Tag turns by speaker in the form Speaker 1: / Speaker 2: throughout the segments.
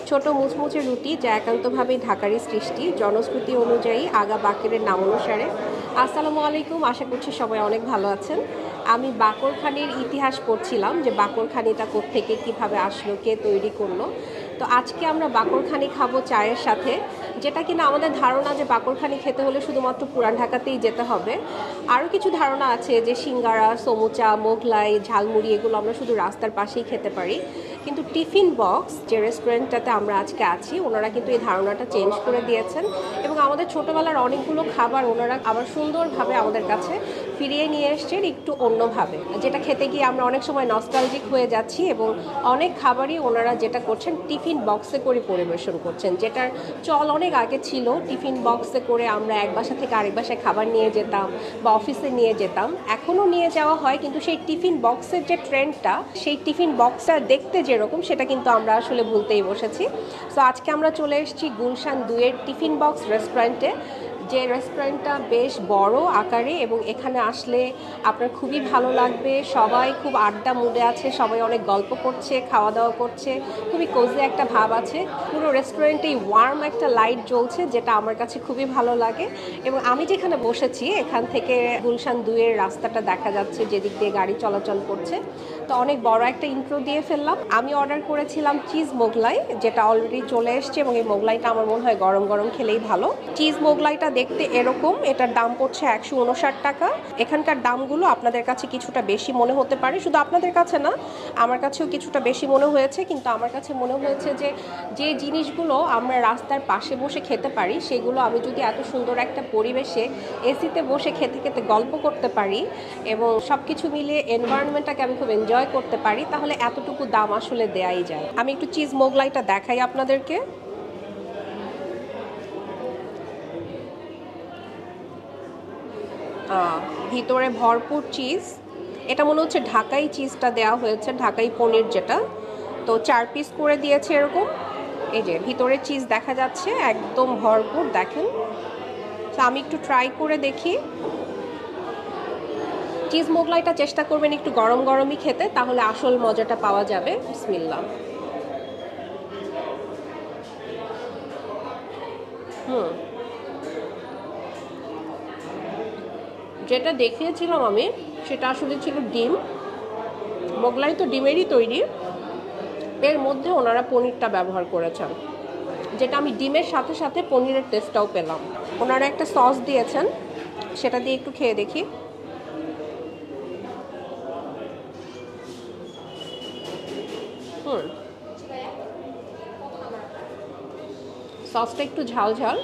Speaker 1: ছোট মুচমুচে রুটি যা একান্তভাবেই ঢাকারই সৃষ্টি, জনশ্রুতি অনুযায়ী আগা বাকেরের নাম অনুসারে। আসসালামু আলাইকুম, আশা করছি সবাই অনেক ভালো আছেন। আমি বাকরখানির ইতিহাস পড়ছিলাম যে বাকরখানিটা কোত্থেকে কীভাবে আসলো, কে তৈরি করলো। তো আজকে আমরা বাকরখানি খাবো চায়ের সাথে, যেটা কিনা আমাদের ধারণা যে বাকরখানি খেতে হলে শুধুমাত্র পুরান ঢাকাতেই যেতে হবে। আরও কিছু ধারণা আছে যে সিঙ্গারা, সমুচা, মোগলাই, ঝালমুড়ি এগুলো আমরা শুধু রাস্তার পাশেই খেতে পারি। কিন্তু টিফিন বক্স যে রেস্টুরেন্টটাতে আমরা আজকে আছি, ওনারা কিন্তু এই ধারণাটা চেঞ্জ করে দিয়েছেন এবং আমাদের ছোটোবেলার অনেকগুলো খাবার ওনারা আবার সুন্দরভাবে আমাদের কাছে ফিরিয়ে নিয়ে এসছেন একটু অন্যভাবে, যেটা খেতে গিয়ে আমরা অনেক সময় নস্টালজিক হয়ে যাচ্ছি। এবং অনেক খাবারই ওনারা যেটা করছেন টিফিন বক্সে করে পরিবেশন করছেন, যেটার চল অনেক আগে ছিল। টিফিন বক্সে করে আমরা এক বাসা থেকে আরেক বাসায় খাবার নিয়ে যেতাম বা অফিসে নিয়ে যেতাম, এখনও নিয়ে যাওয়া হয়। কিন্তু সেই টিফিন বক্সের যে ট্রেন্ডটা, সেই টিফিন বক্সটা দেখতে যেরকম সেটা কিন্তু আমরা আসলে ভুলতেই বসেছি। সো আজকে আমরা চলে এসেছি গুলশান 2-এর টিফিন বক্স রেস্টুরেন্টে, যে রেস্টুরেন্টটা বেশ বড় আকারে এবং এখানে আসলে আপনার খুবই ভালো লাগবে। সবাই খুব আড্ডা মুডে আছে, সবাই অনেক গল্প করছে, খাওয়া দাওয়া করছে, খুবই কোজি একটা ভাব আছে। পুরো রেস্টুরেন্টেই ওয়ার্ম একটা লাইট জ্বলছে, যেটা আমার কাছে খুবই ভালো লাগে। এবং আমি যেখানে বসেছি এখান থেকে গুলশান 2-এর রাস্তাটা দেখা যাচ্ছে, যেদিক দিয়ে গাড়ি চলাচল করছে। তো অনেক বড় একটা ইন্ট্রো দিয়ে ফেললাম। আমি অর্ডার করেছিলাম চিজ মোগলাই, যেটা অলরেডি চলে এসছে এবং এই মোগলাইটা আমার মনে হয় গরম গরম খেলেই ভালো। চিজ মোগলাইটা দেখতে এরকম, এটার দাম পড়ছে 159 টাকা। এখানকার দামগুলো আপনাদের কাছে কিছুটা বেশি মনে হতে পারে, শুধু আপনাদের কাছে না, আমার কাছেও কিছুটা বেশি মনে হয়েছে। কিন্তু আমার কাছে মনে হয়েছে যে যে জিনিসগুলো আমরা রাস্তার পাশে বসে খেতে পারি, সেগুলো আমি যদি এত সুন্দর একটা পরিবেশে এসিতে বসে খেতে খেতে গল্প করতে পারি এবং সব কিছু মিলিয়ে এনভায়রনমেন্টটাকে আমি খুব এনজয় করতে পারি, তাহলে এতটুকু দাম আসলে দেয়াই যায়। আমি একটু চিজ মোগলাইটা দেখাই আপনাদেরকে। ভিতরে ভরপুর চিজ, এটা মনে হচ্ছে ঢাকাই চিজটা দেওয়া হয়েছে, ঢাকাই পনির যেটা। তো 4 পিস করে দিয়েছে এরকম। এই যে ভিতরে চিজ দেখা যাচ্ছে একদম ভরপুর, দেখেন। তো আমি একটু ট্রাই করে দেখি। চিজ মোগলাইটা চেষ্টা করবেন একটু গরম গরমই খেতে, তাহলে আসল মজাটা পাওয়া যাবে। বিসমিল্লাহ। যেটা দেখিয়েছিলাম আমি, সেটা আসলে ছিল ডিম। মোগলাই তো ডিমেরই তৈরি, এর মধ্যে ওনারা পনিরটা ব্যবহার করেছেন, যেটা আমি ডিমের সাথে সাথে পনিরের টেস্টটাও পেলাম। ওনারা একটা সস দিয়েছেন, সেটা দিয়ে একটু খেয়ে দেখি। সসটা একটু ঝাল ঝাল,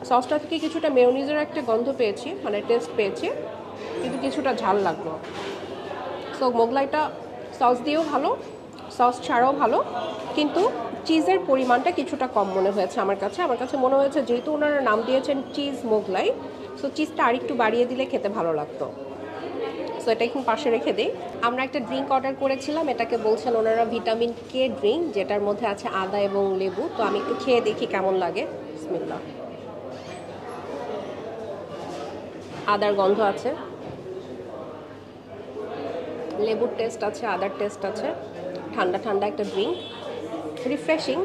Speaker 1: সসটা থেকে কিছুটা মেয়োনিজের একটা গন্ধ পেয়েছি, মানে টেস্ট পেয়েছি, কিন্তু কিছুটা ঝাল লাগলো। সো মোগলাইটা সস দিয়েও ভালো, সস ছাড়াও ভালো, কিন্তু চিজের পরিমাণটা কিছুটা কম মনে হয়েছে আমার কাছে। আমার কাছে মনে হয়েছে যেহেতু ওনারা নাম দিয়েছেন চিজ মোগলাই, সো চিজটা আরেকটু বাড়িয়ে দিলে খেতে ভালো লাগতো। সো এটা এখন পাশে রেখে দিই। আমরা একটা ড্রিঙ্ক অর্ডার করেছিলাম, এটাকে বলছেন ওনারা ভিটামিন কে ড্রিঙ্ক, যেটার মধ্যে আছে আদা এবং লেবু। তো আমি একটু খেয়ে দেখি কেমন লাগে। বিসমিল্লাহ। আদার গন্ধ আছে, লেবুর টেস্ট আছে, আদার টেস্ট আছে। ঠান্ডা ঠান্ডা একটা ড্রিঙ্ক, রিফ্রেশিং।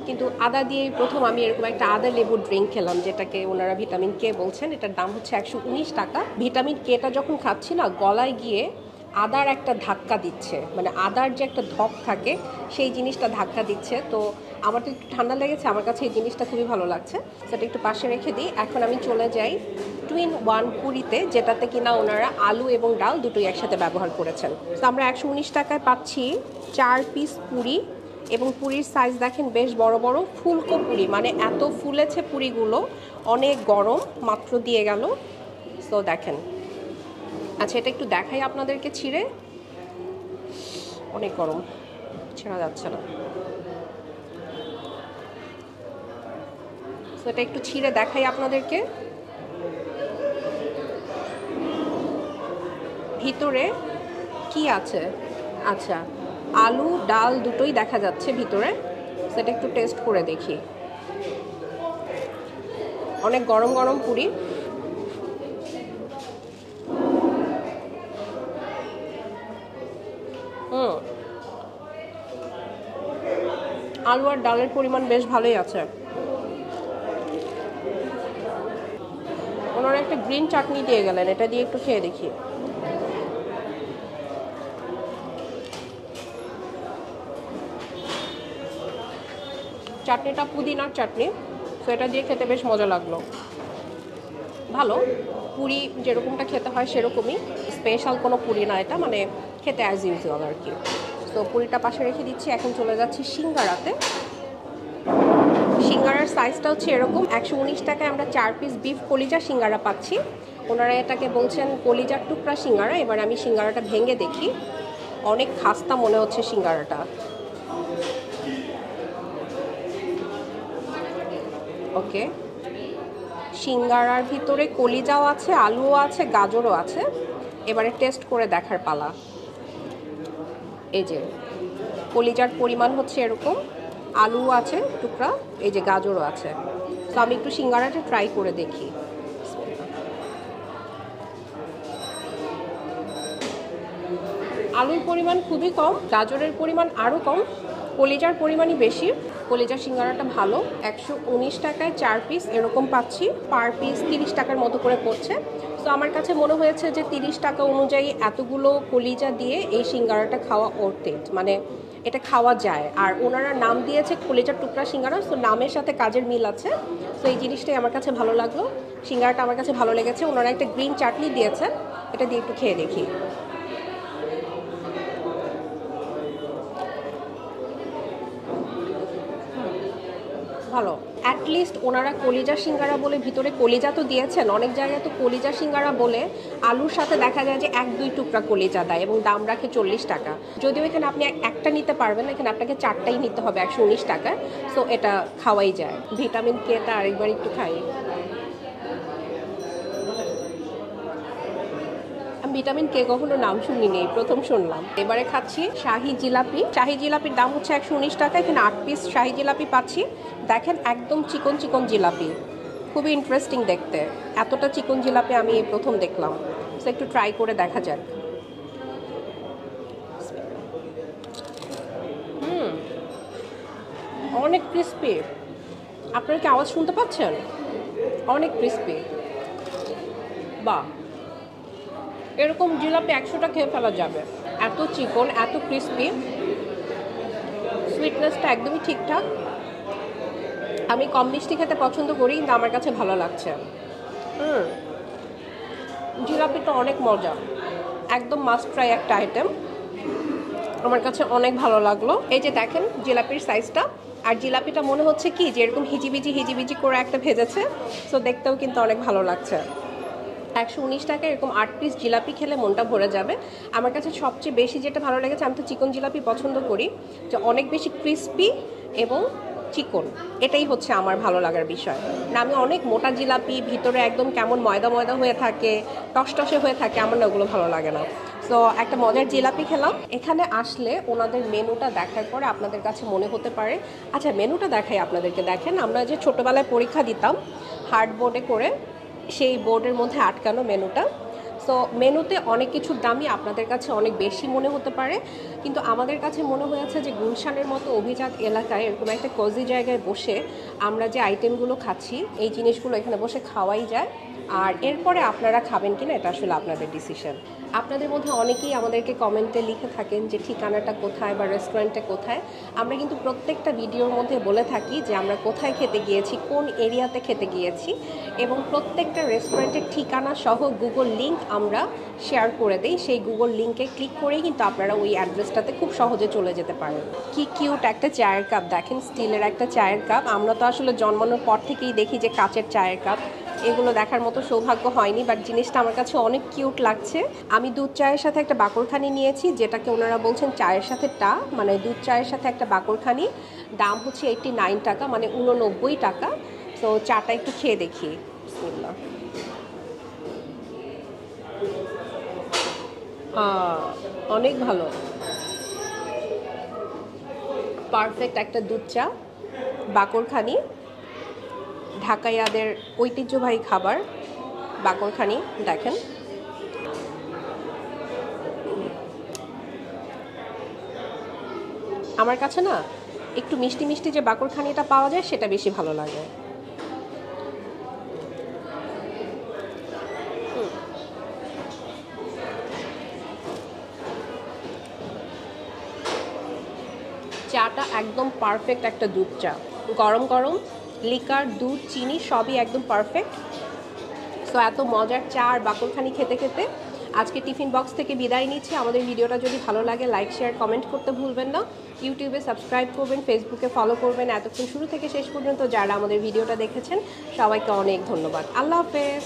Speaker 1: কিন্তু আদা দিয়ে প্রথম আমি এরকম একটা আদা লেবুর ড্রিঙ্ক খেলাম, যেটাকে ওনারা ভিটামিন কে বলছেন। এটার দাম হচ্ছে 119 টাকা। ভিটামিন কেটা যখন খাচ্ছি না, গলায় গিয়ে আদার একটা ধাক্কা দিচ্ছে, মানে আদার যে একটা ধপ থাকে সেই জিনিসটা ধাক্কা দিচ্ছে। তো আমার তো একটু ঠান্ডা লেগেছে, আমার কাছে এই জিনিসটা খুবই ভালো লাগছে। সেটা একটু পাশে রেখে দিই। এখন আমি চলে যাই টুইন-1 পুরিতে, যেটাতে কিনা ওনারা আলু এবং ডাল দুটোই একসাথে ব্যবহার করেছেন। তো আমরা 119 টাকায় পাচ্ছি 4 পিস পুরি, এবং পুরির সাইজ দেখেন বেশ বড় বড়, ফুলকো পুরি, মানে এত ফুলেছে পুরিগুলো, অনেক গরম, মাত্র দিয়ে গেল। তো দেখেন, আচ্ছা এটা একটু দেখাই আপনাদেরকে ছিঁড়ে, অনেক গরম, ছেঁড়া যাচ্ছে না। তো এটা একটু ছিঁড়ে দেখাই আপনাদেরকে। ভিতরে কি আছে? আচ্ছা, আলু ডাল দুটোই দেখা যাচ্ছে ভিতরে। সেটা একটু টেস্ট করে দেখি। অনেক গরম গরম পুরি। আলু আর ডালের পরিমাণ বেশ ভালোই আছে। ওনারা একটা গ্রিন চাটনি দিয়ে গেলেন, এটা দিয়ে একটু খেয়ে দেখি। চাটনিটা পুদিনার চাটনি, তো এটা দিয়ে খেতে বেশ মজা লাগলো। ভালো, পুরি যেরকমটা খেতে হয় সেরকমই, স্পেশাল কোনো পুরি না এটা, মানে খেতে অ্যাজ ইউজুয়াল আর কি। তো পুরিটা পাশে রেখে দিচ্ছি, এখন চলে যাচ্ছি সিঙ্গারাতে। সিঙ্গারার সাইজটা হচ্ছে এরকম, 119 টাকায় আমরা 4 পিস বিফ কলিজা সিঙ্গারা পাচ্ছি। ওনারা এটাকে বলছেন কলিজার টুকরা সিঙ্গারা। এবার আমি সিঙ্গারাটা ভেঙে দেখি, অনেক খাস্তা মনে হচ্ছে সিঙ্গারাটা। ওকে, সিঙ্গারার ভিতরে কলিজাও আছে, আলুও আছে, গাজরও আছে। এবারে টেস্ট করে দেখার পালা। এই যে কলিজার পরিমাণ হচ্ছে এরকম, আলু আছে টুকরা, এই যে গাজরও আছে। তো আমি একটু সিঙ্গারাটা ট্রাই করে দেখি। আলুর পরিমাণ খুবই কম, গাজরের পরিমাণ আরও কম, কলিজার পরিমাণই বেশি। কলিজার সিঙ্গারাটা ভালো। 119 টাকায় 4 পিস এরকম পাচ্ছি, পার পিস 30 টাকার মতো করে পড়ছে। তো আমার কাছে মনে হয়েছে যে 30 টাকা অনুযায়ী এতগুলো কলিজা দিয়ে এই সিঙ্গারাটা খাওয়া ওর্থ ইট, মানে এটা খাওয়া যায়। আর ওনারা নাম দিয়েছে কলিজার টুকরা সিঙ্গারা, তো নামের সাথে কাজের মিল আছে। তো এই জিনিসটাই আমার কাছে ভালো লাগলো, সিঙ্গারাটা আমার কাছে ভালো লেগেছে। ওনারা একটা গ্রিন চাটনি দিয়েছে, এটা দিয়ে একটু খেয়ে দেখি। ভালো, অ্যাটলিস্ট ওনারা কলিজা সিঙ্গারা বলে ভিতরে কলিজা তো দিয়েছেন। অনেক জায়গায় তো কলিজা সিঙ্গারা বলে আলুর সাথে দেখা যায় যে 1-2 টুকরা কলিজা দেয় এবং দাম রাখে 40 টাকা। যদিও এখানে আপনি একটা নিতে পারবেন, এখানে আপনাকে 4টাই নিতে হবে 119 টাকায়। সো এটা খাওয়াই যায়। ভিটামিন কেটা আরেকবার একটু খাই। ভিটামিন কে কখনো নাম শুনিনি, প্রথম শুনলাম, এবারে খাচ্ছি শাহি জিলাপি। শাহি জিলাপির দাম হচ্ছে 119 টাকা। এখানে 8 পিস শাহি জিলাপি পাচ্ছি। দেখেন একদম চিকন চিকন জিলাপি, খুবই ইন্টারেস্টিং দেখতে। এতটা চিকন জিলাপি আমি প্রথম দেখলাম। তো একটু ট্রাই করে দেখা যাক। অনেক ক্রিস্পি। আপনারা কি আওয়াজ শুনতে পাচ্ছেন? অনেক ক্রিস্পি। বাহ, এরকম জিলাপি 100টা খেয়ে ফেলা যাবে। এত চিকন, এত ক্রিস্পি, সুইটনেসটা একদমই ঠিকঠাক। আমি কম মিষ্টি খেতে পছন্দ করি, কিন্তু আমার কাছে ভালো লাগছে। জিলাপিটা অনেক মজা, একদম মাস্ট ট্রাই একটা আইটেম। আমার কাছে অনেক ভালো লাগলো। এই যে দেখেন জিলাপির সাইজটা, আর জিলাপিটা মনে হচ্ছে কি যে এরকম হিজিবিজি করে একটা ভেজেছে। সো দেখতেও কিন্তু অনেক ভালো লাগছে। 119 টাকা এরকম 8 পিস জিলাপি খেলে মনটা ভরে যাবে। আমার কাছে সবচেয়ে বেশি যেটা ভালো লেগেছে, আমি তো চিকন জিলাপি পছন্দ করি, যে অনেক বেশি ক্রিস্পি এবং চিকন, এটাই হচ্ছে আমার ভালো লাগার বিষয়। না আমি অনেক মোটা জিলাপি ভিতরে একদম কেমন ময়দা ময়দা হয়ে থাকে, টসটসে হয়ে থাকে, আমার না ওগুলো ভালো লাগে না। সো একটা মজার জিলাপি খেলাম। এখানে আসলে ওনাদের মেনুটা দেখার পরে আপনাদের কাছে মনে হতে পারে, আচ্ছা মেনুটা দেখাই আপনাদেরকে। দেখেন আমরা যে ছোটোবেলায় পরীক্ষা দিতাম হার্ড বোর্ডে করে, সেই বোর্ডের মধ্যে আটকানো মেনুটা। সো মেনুতে অনেক কিছুর দামই আপনাদের কাছে অনেক বেশি মনে হতে পারে, কিন্তু আমাদের কাছে মনে হয়েছে যে গুলশানের মতো অভিজাত এলাকায় এরকম একটা কোজি জায়গায় বসে আমরা যে আইটেমগুলো খাচ্ছি, এই জিনিসগুলো এখানে বসে খাওয়াই যায়। আর এরপরে আপনারা খাবেন কিনা এটা আসলে আপনাদের ডিসিশন। আপনাদের মধ্যে অনেকেই আমাদেরকে কমেন্টে লিখে থাকেন যে ঠিকানাটা কোথায় বা রেস্টুরেন্টটা কোথায়। আমরা কিন্তু প্রত্যেকটা ভিডিওর মধ্যে বলে থাকি যে আমরা কোথায় খেতে গিয়েছি, কোন এরিয়াতে খেতে গিয়েছি, এবং প্রত্যেকটা রেস্টুরেন্টের ঠিকানা সহ গুগল লিঙ্ক আমরা শেয়ার করে দিই। সেই গুগল লিঙ্কে ক্লিক করেই কিন্তু আপনারা ওই অ্যাড্রেসটাতে খুব সহজে চলে যেতে পারেন। কি কিউট একটা চায়ের কাপ, দেখেন স্টিলের একটা চায়ের কাপ। আমরা তো আসলে জন্মানোর পর থেকেই দেখি যে কাচের চায়ের কাপ, এগুলো দেখার মতো সৌভাগ্য হয়নি, বাট জিনিসটা আমার কাছে অনেক কিউট লাগছে। আমি দুধ চায়ের সাথে একটা বাকরখানি নিয়েছি, যেটাকে ওনারা বলছেন চায়ের সাথে টা, মানে দুধ চায়ের সাথে একটা বাকরখানি। দাম হচ্ছে 89 টাকা, মানে 89 টাকা। তো চাটা একটু খেয়ে দেখি। বিসমিল্লাহ। অনেক ভালো, পারফেক্ট একটা দুধ চা, বাকরখানি, ঢাকাইয়াদের ঐতিহ্যবাহী খাবার বাকরখানি। দেখেন আমার কাছে না একটু মিষ্টি মিষ্টি যে বাকরখানিটা পাওয়া যায় সেটা বেশি ভালো লাগে। চাটা একদম পারফেক্ট একটা দুধ চা, গরম গরম, লিকার, দুধ, চিনি সবই একদম পারফেক্ট। সো এত মজার চা আর বাকরখানি খেতে খেতে আজকে টিফিন বক্স থেকে বিদায় নিচ্ছি। আমাদের ভিডিওটা যদি ভালো লাগে লাইক শেয়ার কমেন্ট করতে ভুলবেন না। ইউটিউবে সাবস্ক্রাইব করবেন, ফেসবুকে ফলো করবেন। এতক্ষণ শুরু থেকে শেষ পর্যন্ত যারা আমাদের ভিডিওটা দেখেছেন সবাইকে অনেক ধন্যবাদ। আল্লাহ হাফেজ।